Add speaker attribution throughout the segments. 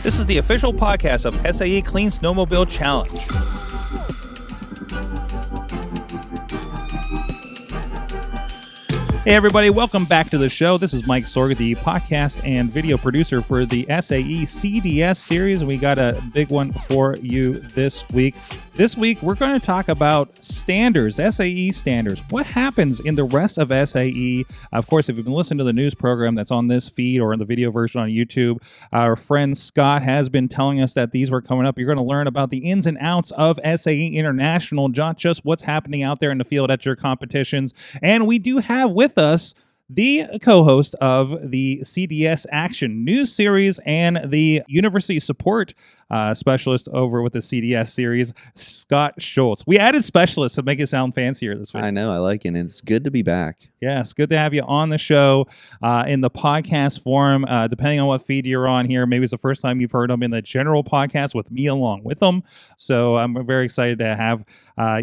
Speaker 1: This is the official podcast of SAE Clean Snowmobile Challenge. Hey everybody, welcome back to the show. This is Mike Sorg, the podcast and video producer for the SAE CDS series. We got a big one for you this week. This week, we're going to talk about standards, SAE standards. What happens in the rest of SAE? Of course, if you've been listening to the news program that's on this feed or in the video version on YouTube, our friend Scott has been telling us that these were coming up. You're going to learn about the ins and outs of SAE International, not just what's happening out there in the field at your competitions. And we do have with us the co-host of the CDS Action News Series and the University Support Specialist over with the CDS series, Scott Schultz. We added specialists to make it sound fancier this week.
Speaker 2: I know, I like it, and it's good to be back.
Speaker 1: Yeah, it's good to have you on the show in the podcast form, depending on what feed you're on here. Maybe it's the first time you've heard them in the general podcast with me along with them. So I'm very excited to have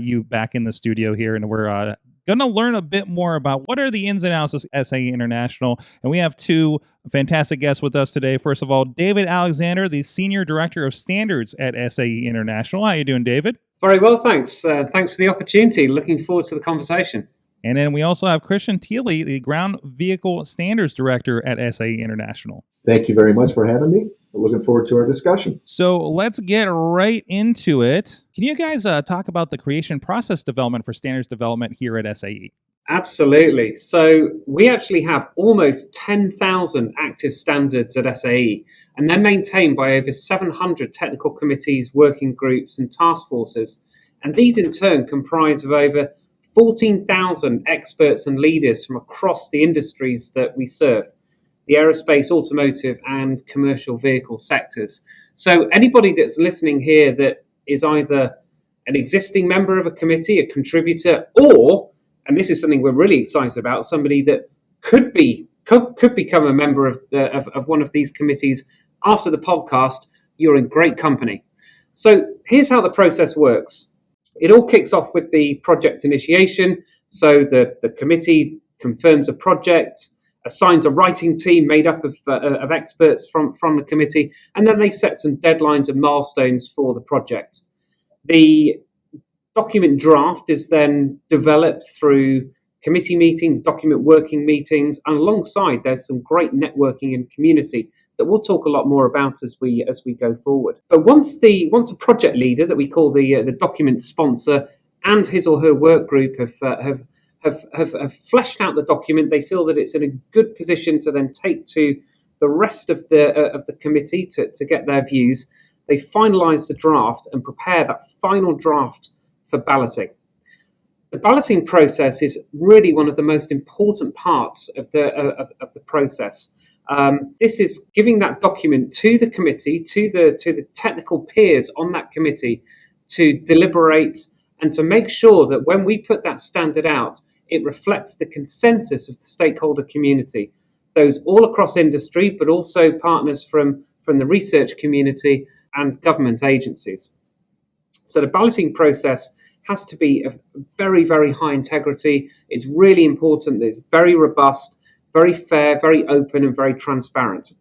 Speaker 1: you back in the studio here, and we're going to learn a bit more about what are the ins and outs of SAE International. And we have two fantastic guests with us today. First of all, David Alexander, the Senior Director of Standards at SAE International. How are you doing, David?
Speaker 3: Very well, thanks. Thanks for the opportunity. Looking forward to the conversation.
Speaker 1: And then we also have Christian Thiele, the Ground Vehicle Standards Director at SAE International.
Speaker 4: Thank you very much for having me. Looking forward to our discussion.
Speaker 1: So let's get right into it. Can you guys talk about the creation process development for standards development here at SAE?
Speaker 3: Absolutely. So we actually have almost 10,000 active standards at SAE, and they're maintained by over 700 technical committees, working groups, and task forces. And these in turn comprise of over 14,000 experts and leaders from across the industries that we serve, the aerospace, automotive, and commercial vehicle sectors. So anybody that's listening here that is either an existing member of a committee, a contributor, or, and this is something we're really excited about, somebody that could become a member of one of these committees after the podcast, you're in great company. So here's how the process works. It all kicks off with the project initiation. So the committee confirms a project, assigns a writing team made up of experts from the committee, and then they set some deadlines and milestones for the project. The document draft is then developed through committee meetings, document working meetings, and alongside there's some great networking and community that we'll talk a lot more about as we go forward. But once a project leader that we call the document sponsor and his or her work group have fleshed out the document, they feel that it's in a good position to then take to the rest of the committee to get their views. They finalise the draft and prepare that final draft for balloting. The balloting process is really one of the most important parts of the process. This is giving that document to the committee, to the technical peers on that committee to deliberate and to make sure that when we put that standard out, it reflects the consensus of the stakeholder community, those all across industry, but also partners from the research community and government agencies. So the balloting process has to be of very, very high integrity. It's really important that it's very robust, very fair, very open, and very transparent.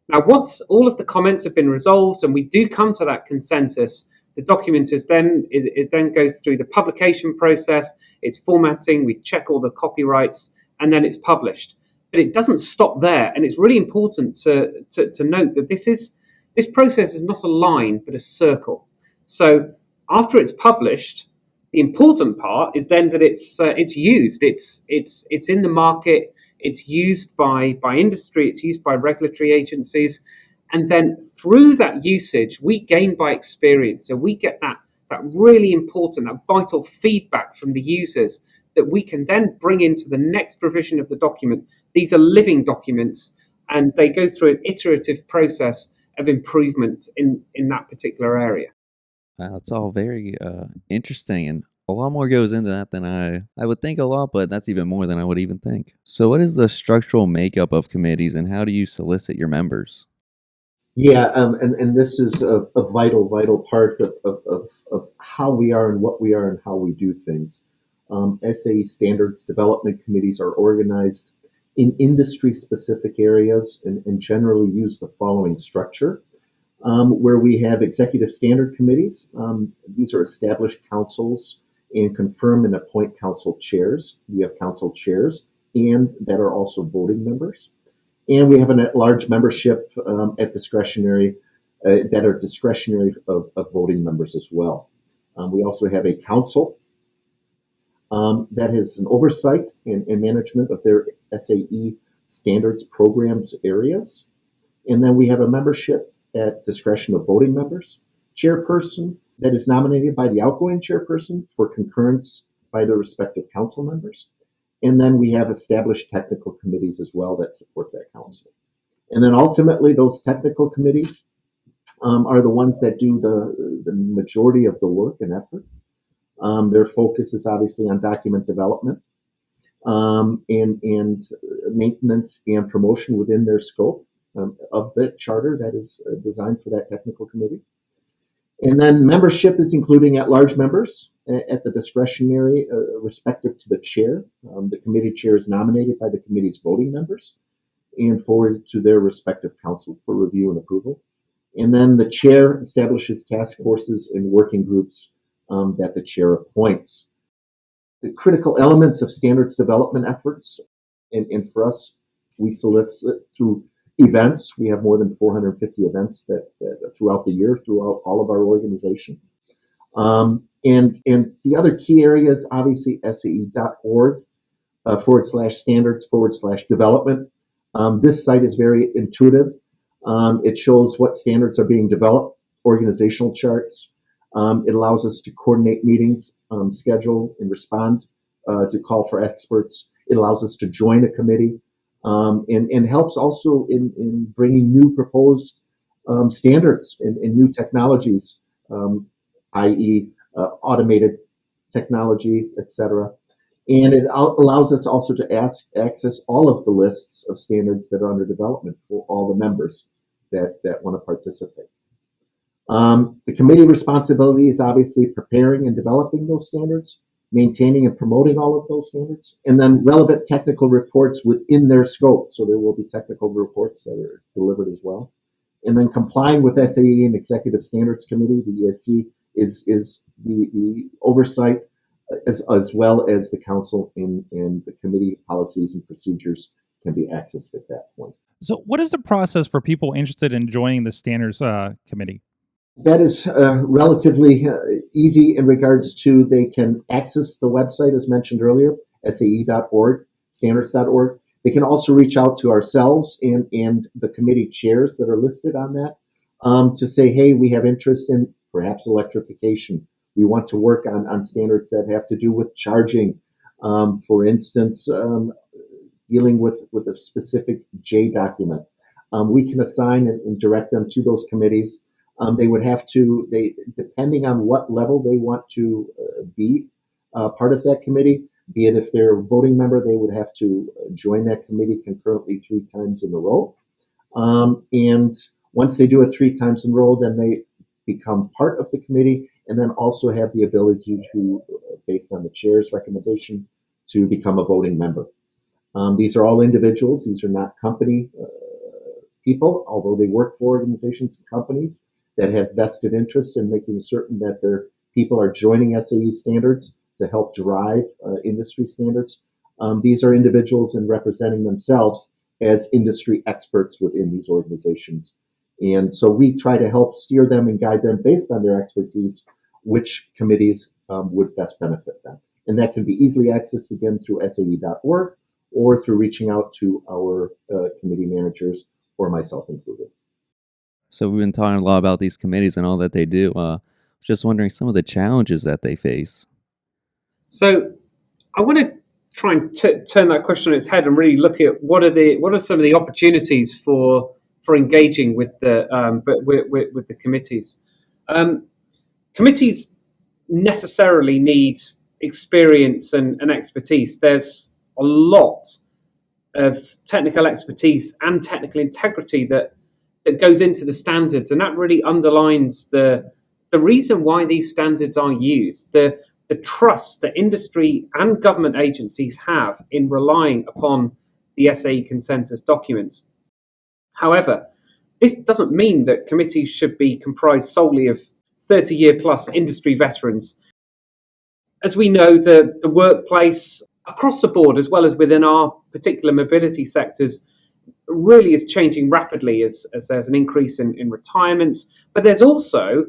Speaker 3: Now, once all of the comments have been resolved and we do come to that consensus, the document it then goes through the publication process, it's formatting, we check all the copyrights, and then it's published. But it doesn't stop there, and it's really important to note that this process is not a line, but a circle. So after it's published, the important part is then that it's used. It's in the market. It's used by industry. It's used by regulatory agencies. And then through that usage, we gain by experience. So we get that really important, that vital feedback from the users that we can then bring into the next revision of the document. These are living documents, and they go through an iterative process of improvement in that particular area.
Speaker 2: Wow, it's all very interesting, and a lot more goes into that than I would think a lot, but that's even more than I would even think. So what is the structural makeup of committees, and how do you solicit your members?
Speaker 4: Yeah, and this is a vital part of how we are and what we are and how we do things. SAE standards development committees are organized in industry-specific areas and generally use the following structure. where we have executive standard committees. These are established councils and confirm and appoint council chairs. We have council chairs and that are also voting members. And we have an at-large membership at discretionary that are discretionary of voting members as well. We also have a council that has an oversight and management of their SAE standards programs areas. And then we have a membership at discretion of voting members, chairperson that is nominated by the outgoing chairperson for concurrence by the respective council members. And then we have established technical committees as well that support that council. And then ultimately, those technical committees are the ones that do the majority of the work and effort. Their focus is obviously on document development and maintenance and promotion within their scope of the charter that is designed for that technical committee. And then membership is including at-large members at the discretionary respective to the chair. The committee chair is nominated by the committee's voting members and forwarded to their respective council for review and approval. And then the chair establishes task forces and working groups that the chair appoints. The critical elements of standards development efforts, and for us, we solicit through events. We have more than 450 events that throughout the year, throughout all of our organization. And the other key areas, obviously, SAE.org /standards/development. This site is very intuitive. It shows what standards are being developed, organizational charts. It allows us to coordinate meetings, schedule and respond to call for experts. It allows us to join a committee and helps also in bringing new proposed standards and new technologies, i.e. Automated technology, etc. And it allows us also to access all of the lists of standards that are under development for all the members that want to participate. The committee responsibility is obviously preparing and developing those standards, maintaining and promoting all of those standards, and then relevant technical reports within their scope. So there will be technical reports that are delivered as well. And then complying with SAE and Executive Standards Committee, the ESC, is the oversight as well as the council and the committee policies and procedures can be accessed at that point.
Speaker 1: So what is the process for people interested in joining the standards committee?
Speaker 4: That is relatively easy in regards to they can access the website as mentioned earlier, SAE.org, standards.org. They can also reach out to ourselves and the committee chairs that are listed on that to say, hey, we have interest in perhaps electrification. We want to work on standards that have to do with charging. For instance, dealing with a specific J document. We can assign and direct them to those committees. They would have to, depending on what level they want to be part of that committee, be it if they're a voting member, they would have to join that committee concurrently 3 times in a row. And once they do it 3 times in a row, then they become part of the committee and then also have the ability to, based on the chair's recommendation, to become a voting member. These are all individuals. These are not company people, although they work for organizations and companies that have vested interest in making certain that their people are joining SAE standards to help drive industry standards. These are individuals in representing themselves as industry experts within these organizations. And so we try to help steer them and guide them based on their expertise, which committees would best benefit them. And that can be easily accessed again through SAE.org or through reaching out to our committee managers or myself included.
Speaker 2: So we've been talking a lot about these committees and all that they do. Just wondering some of the challenges that they face.
Speaker 3: So I want to try and turn that question on its head and really look at what are some of the opportunities for engaging with the with the committees. Committees necessarily need experience and expertise. There's a lot of technical expertise and technical integrity that goes into the standards, and that really underlines the reason why these standards are used, the trust that industry and government agencies have in relying upon the SAE consensus documents. However, This doesn't mean that committees should be comprised solely of 30-year plus industry veterans. As we know, the workplace across the board, as well as within our particular mobility sectors, really is changing rapidly as there's an increase in retirements, but there's also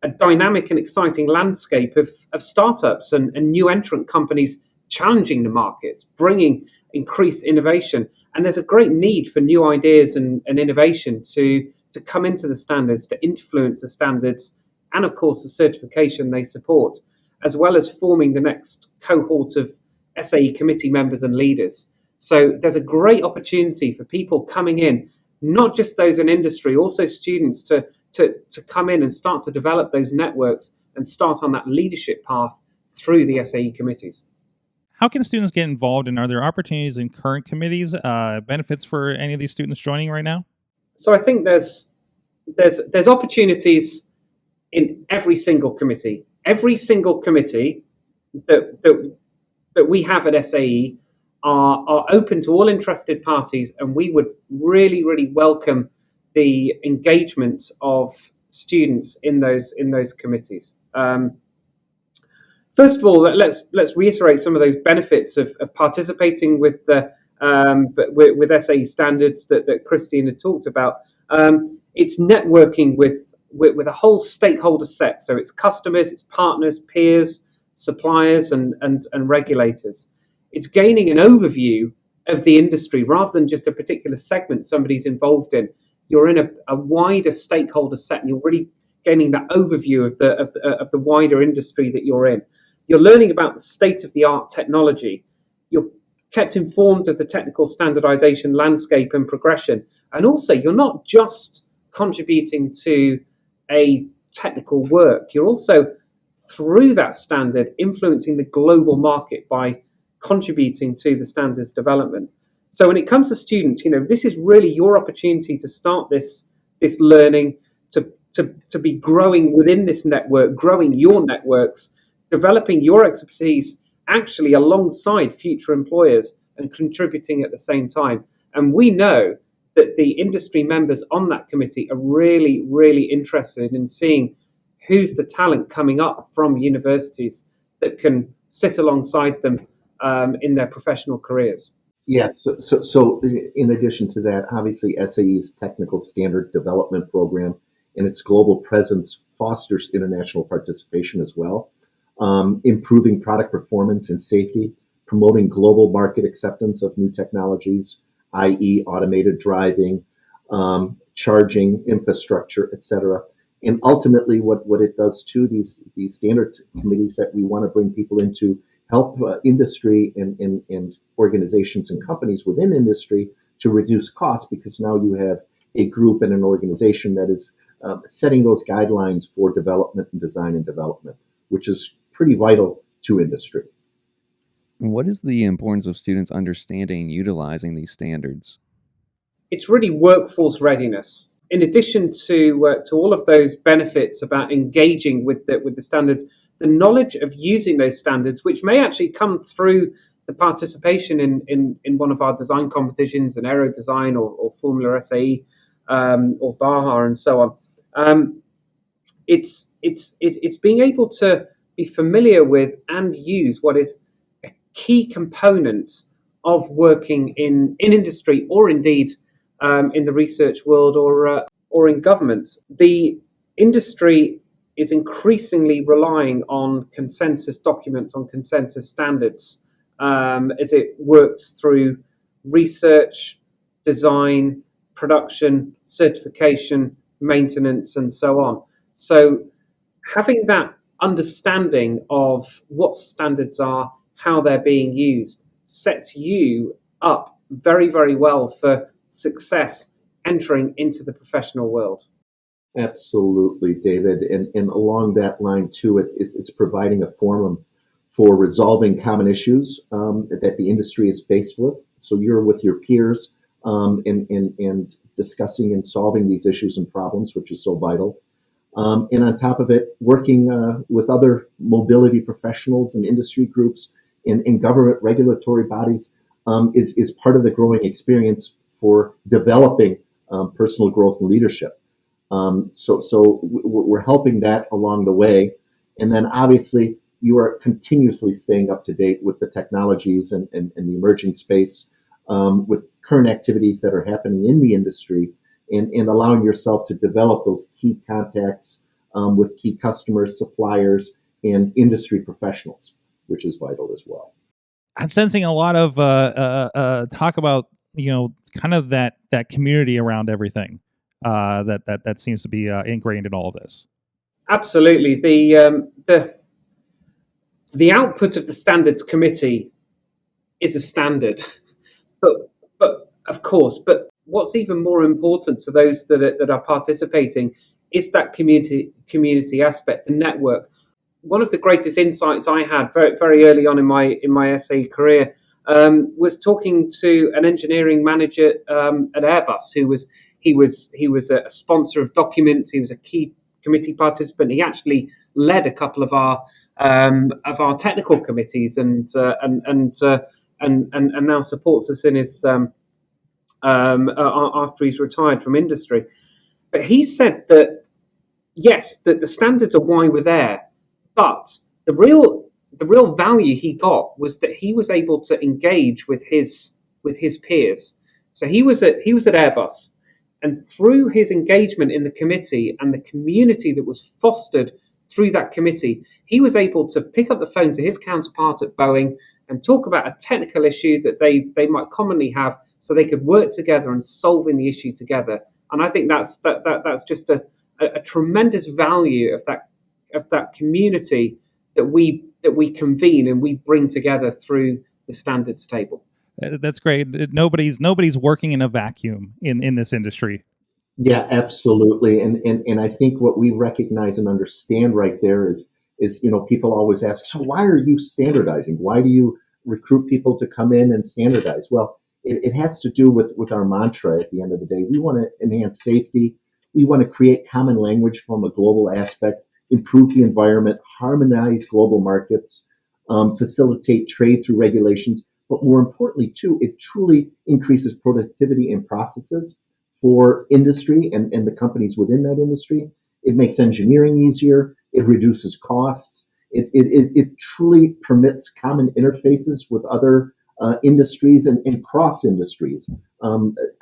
Speaker 3: a dynamic and exciting landscape of startups and new entrant companies challenging the markets, bringing increased innovation. And there's a great need for new ideas and innovation to come into the standards, to influence the standards, and of course the certification they support, as well as forming the next cohort of SAE committee members and leaders. So there's a great opportunity for people coming in, not just those in industry, also students to come in and start to develop those networks and start on that leadership path through the SAE committees.
Speaker 1: How can students get involved, and are there opportunities in current committees, benefits for any of these students joining right now?
Speaker 3: So I think there's opportunities in every single committee. Every single committee that we have at SAE are open to all interested parties, and we would really, really welcome the engagement of students in those committees. First of all, let's reiterate some of those benefits of participating with the with SAE standards that Christian had talked about. It's networking with a whole stakeholder set. So it's customers, it's partners, peers, suppliers, and regulators. It's gaining an overview of the industry rather than just a particular segment somebody's involved in. You're in a wider stakeholder set, and you're really gaining that overview of the wider industry that you're in. You're learning about the state-of-the-art technology. You're kept informed of the technical standardization landscape and progression. And also, you're not just contributing to a technical work. You're also, through that standard, influencing the global market by contributing to the standards development. So when it comes to students, this is really your opportunity to start this learning, to be growing within this network, growing your networks, developing your expertise actually alongside future employers and contributing at the same time. And we know that the industry members on that committee are really, really interested in seeing who's the talent coming up from universities that can sit alongside them in their professional careers.
Speaker 4: Yes. So in addition to that, obviously SAE's technical standard development program and its global presence fosters international participation as well, improving product performance and safety, promoting global market acceptance of new technologies, i.e. automated driving, charging infrastructure, etc. And ultimately what it does to these standard committees that we want to bring people into help industry and organizations and companies within industry to reduce costs, because now you have a group and an organization that is setting those guidelines for development and design and development, which is pretty vital to industry.
Speaker 2: What is the importance of students understanding and utilizing these standards?
Speaker 3: It's really workforce readiness. In addition to all of those benefits about engaging with the standards, the knowledge of using those standards, which may actually come through the participation in one of our design competitions, an aero design or Formula SAE or Baja and so on. It's being able to be familiar with and use what is a key component of working in industry, or indeed in the research world or in government. The industry is increasingly relying on consensus documents, on consensus standards, as it works through research, design, production, certification, maintenance, and so on. So having that understanding of what standards are, how they're being used, sets you up very, very well for success entering into the professional world.
Speaker 4: Absolutely, David. And along that line too, it's providing a forum for resolving common issues that the industry is faced with. So you're with your peers and discussing and solving these issues and problems, which is so vital. And on top of it, working with other mobility professionals and industry groups and government regulatory bodies is part of the growing experience for developing personal growth and leadership. So we're helping that along the way. And then obviously you are continuously staying up to date with the technologies and the emerging space, with current activities that are happening in the industry, and allowing yourself to develop those key contacts with key customers, suppliers, and industry professionals, which is vital as well.
Speaker 1: I'm sensing a lot of talk about, kind of that community around everything that seems to be ingrained in all of this.
Speaker 3: Absolutely. The output of the standards committee is a standard, but of course, but what's even more important to those that are participating is that community aspect, the network. One of the greatest insights I had very, very early on in my SAE career was talking to an engineering manager at Airbus, he was a sponsor of documents. He was a key committee participant. He actually led a couple of our technical committees, and now supports us in his after he's retired from industry. But he said that yes, that the standards are why we're there, but the real value he got was that he was able to engage with his peers. So he was at Airbus, and through his engagement in the committee and the community that was fostered through that committee, he was able to pick up the phone to his counterpart at Boeing and talk about a technical issue that they might commonly have, so they could work together and solving the issue together. And I think that's just a tremendous value of that community that we convene and we bring together through the standards table.
Speaker 1: That's great. Nobody's working in a vacuum in this industry.
Speaker 4: Yeah, absolutely. And I think what we recognize and understand right there is people always ask, so why are you standardizing? Why do you recruit people to come in and standardize? Well, it has to do with our mantra at the end of the day. We want to enhance safety. We want to create common language from a global aspect, improve the environment, harmonize global markets, facilitate trade through regulations. But more importantly, too, it truly increases productivity in processes for industry and the companies within that industry. It makes engineering easier. It reduces costs. It truly permits common interfaces with other industries and cross industries,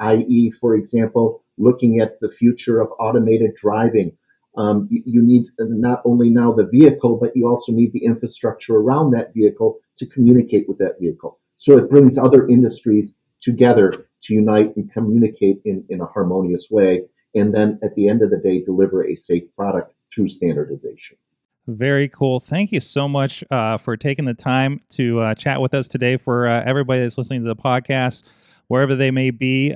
Speaker 4: i.e., for example, looking at the future of automated driving. You need not only now the vehicle, but you also need the infrastructure around that vehicle to communicate with that vehicle. So it brings other industries together to unite and communicate in a harmonious way, and then at the end of the day, deliver a safe product through standardization.
Speaker 1: Very cool. Thank you so much for taking the time to chat with us today. For everybody that's listening to the podcast, wherever they may be,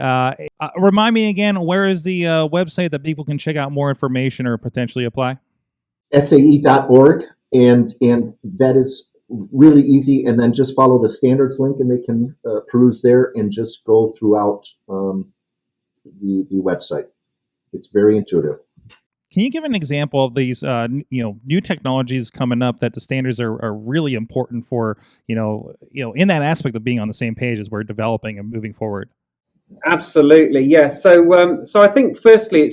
Speaker 1: remind me again, where is the website that people can check out more information or potentially apply?
Speaker 4: SAE.org, and that is really easy. And then just follow the standards link, and they can peruse there and just go throughout the website. It's very intuitive.
Speaker 1: Can you give an example of these, new technologies coming up that the standards are really important for, in that aspect of being on the same page as we're developing and moving forward?
Speaker 3: Absolutely, yes. So I think firstly,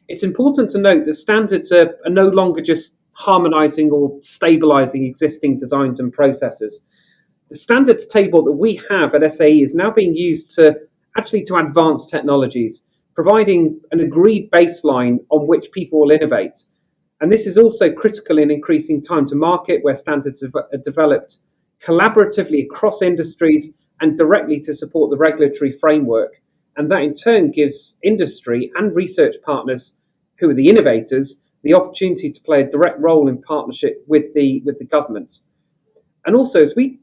Speaker 3: it's important to note that standards are no longer just harmonizing or stabilizing existing designs and processes. The standards table that we have at SAE is now being used to advance technologies, providing an agreed baseline on which people will innovate. And this is also critical in increasing time to market, where standards are developed collaboratively across industries and directly to support the regulatory framework. And that in turn gives industry and research partners, who are the innovators, the opportunity to play a direct role in partnership with the government. And also, as we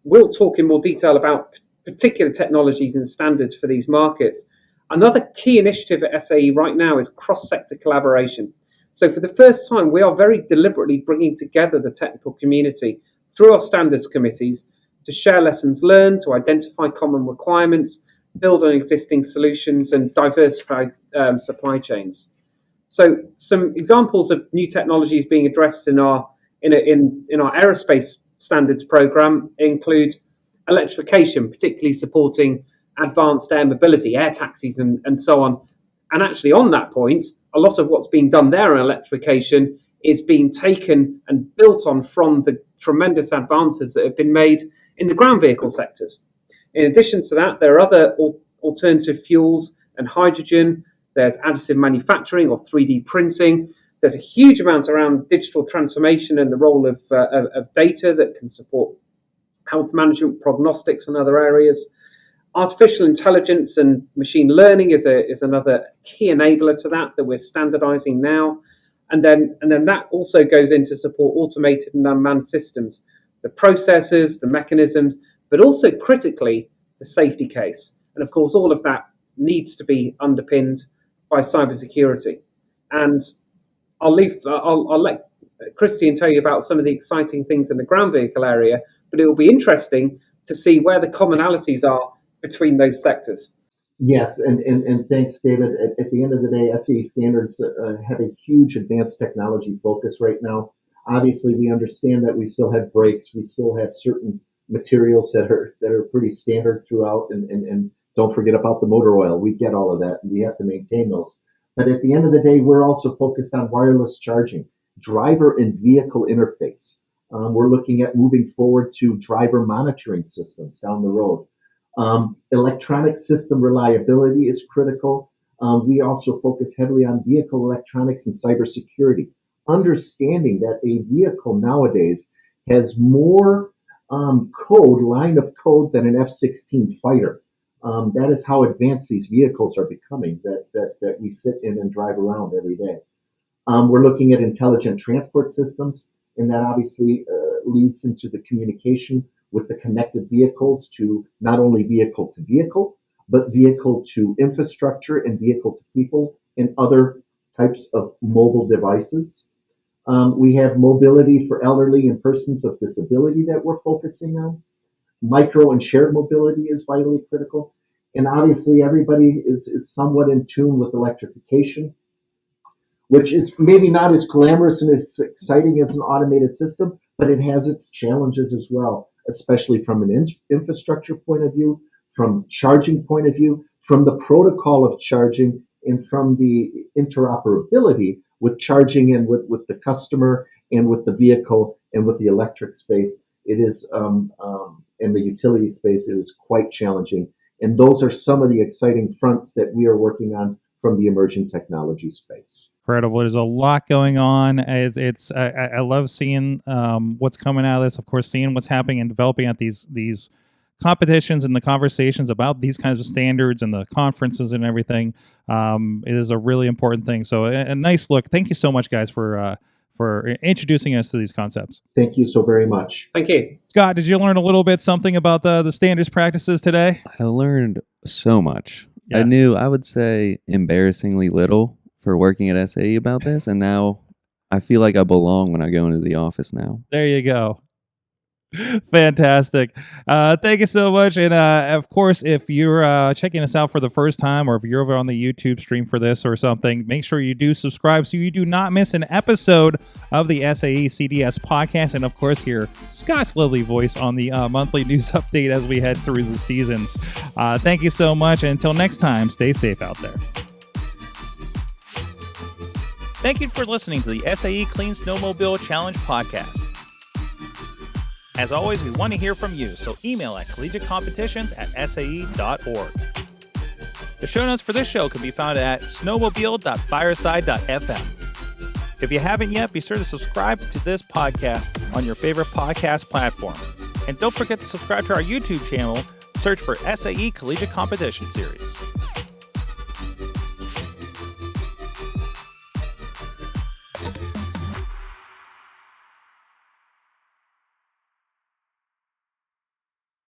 Speaker 3: will talk in more detail about particular technologies and standards for these markets, another key initiative at SAE right now is cross-sector collaboration. So for the first time, we are very deliberately bringing together the technical community through our standards committees to share lessons learned, to identify common requirements, build on existing solutions, and diversify supply chains. So some examples of new technologies being addressed in our aerospace standards program include electrification, particularly supporting advanced air mobility, air taxis and so on. And actually on that point, a lot of what's being done there in electrification is being taken and built on from the tremendous advances that have been made in the ground vehicle sectors. In addition to that, there are other alternative fuels and hydrogen. There's additive manufacturing or 3D printing. There's a huge amount around digital transformation and the role of data that can support health management, prognostics, and other areas. Artificial intelligence and machine learning is another key enabler to that we're standardizing now. And then that also goes into support automated and unmanned systems, the processes, the mechanisms, but also critically the safety case. And of course, all of that needs to be underpinned by cybersecurity. And I'll let Christian tell you about some of the exciting things in the ground vehicle area, but it will be interesting to see where the commonalities are between those sectors.
Speaker 4: Yes, and thanks, David. At the end of the day, SAE Standards have a huge advanced technology focus right now. Obviously, we understand that we still have brakes, we still have certain materials that are pretty standard throughout, and don't forget about the motor oil. We get all of that, and we have to maintain those. But at the end of the day, we're also focused on wireless charging, driver and vehicle interface. We're looking at moving forward to driver monitoring systems down the road. Electronic system reliability is critical. We also focus heavily on vehicle electronics and cybersecurity, understanding that a vehicle nowadays has more line of code than an F-16 fighter. That is how advanced these vehicles are becoming that we sit in and drive around every day. We're looking at intelligent transport systems, and that obviously leads into the communication with the connected vehicles to not only vehicle to vehicle, but vehicle to infrastructure and vehicle to people and other types of mobile devices. We have mobility for elderly and persons of disability that we're focusing on. Micro and shared mobility is vitally critical. And obviously everybody is somewhat in tune with electrification, which is maybe not as glamorous and as exciting as an automated system, but it has its challenges as well, especially from an infrastructure point of view, from charging point of view, from the protocol of charging, and from the interoperability with charging and with the customer and with the vehicle and with the electric space. It is, in the utility space, it is quite challenging. And those are some of the exciting fronts that we are working on from the emerging technology space.
Speaker 1: Incredible. There's a lot going on. I love seeing what's coming out of this. Of course, seeing what's happening and developing at these competitions and the conversations about these kinds of standards and the conferences and everything. It is a really important thing. So a nice look. Thank you so much, guys, for introducing us to these concepts.
Speaker 4: Thank you so very much.
Speaker 3: Thank you.
Speaker 1: Scott, did you learn a little bit something about the standards practices today?
Speaker 2: I learned so much.
Speaker 1: Yes.
Speaker 2: I knew, I would say, embarrassingly little for working at SAE about this, and now I feel like I belong when I go into the office now.
Speaker 1: There you go. Fantastic. Thank you so much. And of course, if you're checking us out for the first time, or if you're over on the YouTube stream for this or something, make sure you do subscribe so you do not miss an episode of the SAE CDS podcast. And of course, hear Scott's lovely voice on the monthly news update as we head through the seasons. Thank you so much. And until next time, stay safe out there. Thank you for listening to the SAE Clean Snowmobile Challenge podcast. As always, we want to hear from you, so email at collegiatecompetitions@sae.org. The show notes for this show can be found at snowmobile.fireside.fm. If you haven't yet, be sure to subscribe to this podcast on your favorite podcast platform. And don't forget to subscribe to our YouTube channel. Search for SAE Collegiate Competition Series.